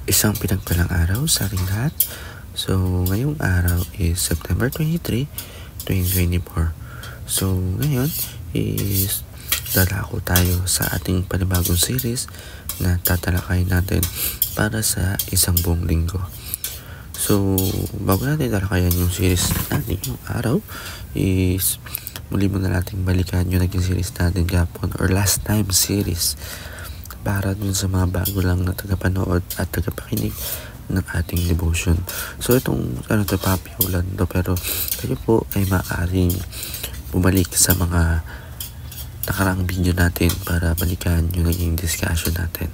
Isang pinagpalang araw sa ating lahat. So, ngayong araw is September 23, 2024. So, ngayon is dadako tayo sa ating panibagong series na tatalakayin natin para sa isang buong linggo. So, bago natin talakayan yung series natin yung araw is muli muna natin balikan yung naging series natin kapon or last time series para dun sa mga bago lang na tagapanood at tagapakinig ng ating devotion. So itong papiulan to, pero kayo po ay maaaring bumalik sa mga nakaraang video natin para balikan yung naging discussion natin.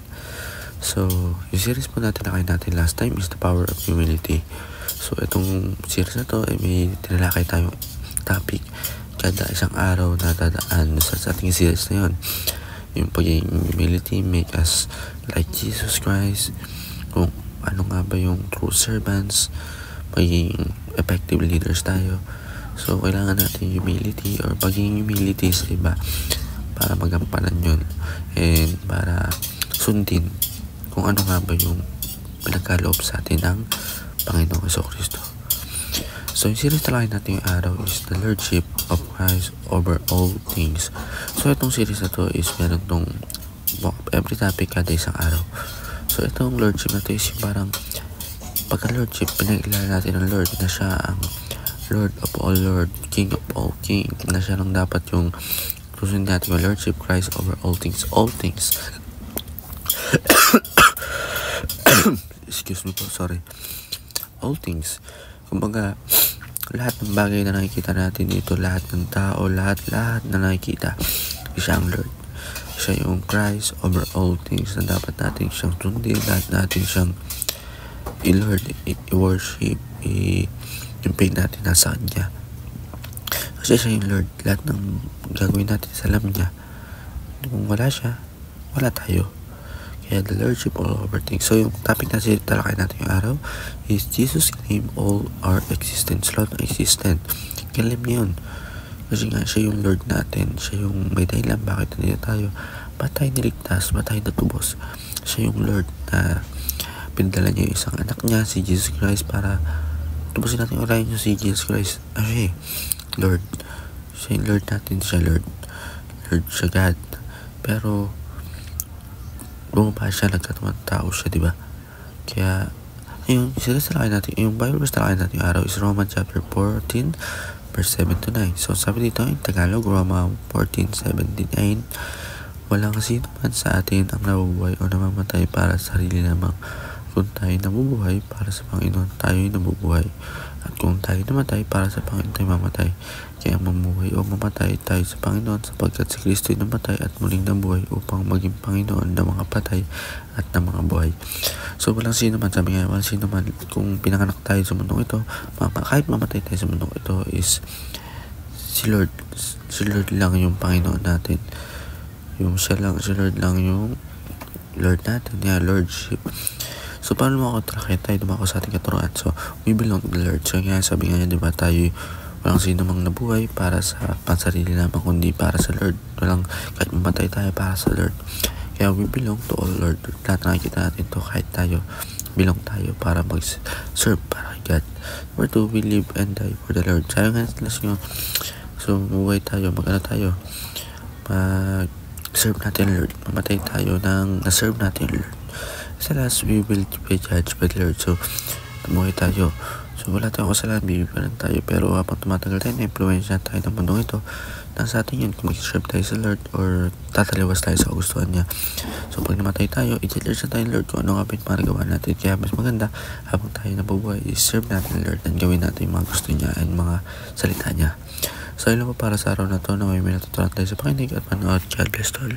So yung series po natin na kayo natin last time is the power of humility. So itong series na to ay may tinalakay tayong topic kada isang araw na dadaan sa ating series na yun. Yung pagiging humility make us like Jesus Christ, kung ano nga ba yung true servants, pagiging effective leaders tayo. So kailangan natin humility or pagiging humility sa iba para magampanan yun and para sundin kung ano nga ba yung pinagkaloob sa atin ng Panginoong Jesucristo. So yung series talaga natin yung araw is the Lordship of Christ over all things. So itong series na to is meron tong every topic kada isang araw. So itong Lordship na to is yung parang pagka-Lordship, pinag-ilala natin ng Lord na siya ang Lord of all Lord, King of all King, na siya lang dapat yung susundin natin yung Lordship Christ over all things. Excuse me po, sorry. All things. Kumbaga, lahat ng bagay na nakikita natin dito, lahat ng tao, lahat na nakikita, siya ang Lord. Siya yung Christ over all things na dapat natin siyang sundin, lahat natin siyang i-Lord, i-worship, yung faith natin nasa Kanya. Kasi siya yung Lord, lahat ng gagawin natin sa alam niya. Kung wala siya, wala tayo. Kaya the Lordship all over things. So yung topic na talakay natin yung araw is Jesus claim all our existence. Lord ng existent. Claim niya yun. Kasi nga siya yung Lord natin. Siya yung may dahilan bakit nandito tayo. Ba't tayo niligtas? Ba't tayo natubos? Siya yung Lord na pinadala niya yung isang anak niya, si Jesus Christ, para tubusin natin yung orayan niya si Jesus Christ. Siya Lord. Siya yung Lord natin. Siya Lord. Lord siya God. Pero bumaba siya, nagkatawang tao siya, diba? Kaya, yung series talakay natin, yung Bible verse talakay natin yung araw is Romans chapter 14, verse 7 to 9. So, sabi dito, in Tagalog, Romans 14:7-9, walang sino man sa atin ang nabubuhay o namamatay para sa sarili lamang. Kung tayo nabubuhay para sa Panginoon, tayo'y nabubuhay. At kung tayo namatay para sa Panginoon, tayo mamatay. Kaya mamuhay o mamatay tayo sa Panginoon sapagkat si Kristo'y namatay at muling nabuhay upang maging Panginoon ng mga patay at ng mga buhay. So walang sino man, sabi nga, walang sino man kung pinanganak tayo sa mundong ito, kahit mamatay tayo sa mundong ito is si Lord lang yung Panginoon natin. Si Lord lang yung Lord natin, Lordship. So paano mo ako talakay tayo dumako sa ating katuruan? So we belong to the Lord. So nga sabi nga niya, diba, tayo walang sino mang nabuhay para sa pansarili lamang kundi para sa Lord. Walang kahit mamatay tayo para sa Lord. Kaya we belong to all Lord. Lahat nakikita natin to, kahit tayo belong tayo para mag-serve para kay God. Number 2, we live and die for the Lord. Sayo nga nyo. So mabuhay tayo, tayo, mag-serve natin Lord. Mamatay tayo nang na-serve natin Lord. Sa last, we will be judged by the Lord. So, tumuhay tayo. So, wala tayong kasalanan, bibigyan tayo. Pero habang tumatagal tayo, na-influensya tayo ng mundong ito. Nasa atin yun, kung mag-serve tayo sa Lord or tataliwas tayo sa kagustuhan niya. So, pag namatay tayo, i-judge na tayo Lord kung ano nga ba yung maragawa natin. Kaya mas maganda, habang tayo nabubuhay, i-serve natin Lord and gawin natin yung mga gusto niya and mga salita niya. So, yun lang po para sa araw na to na may natutunan tayo sa pakinig at manood. God bless all.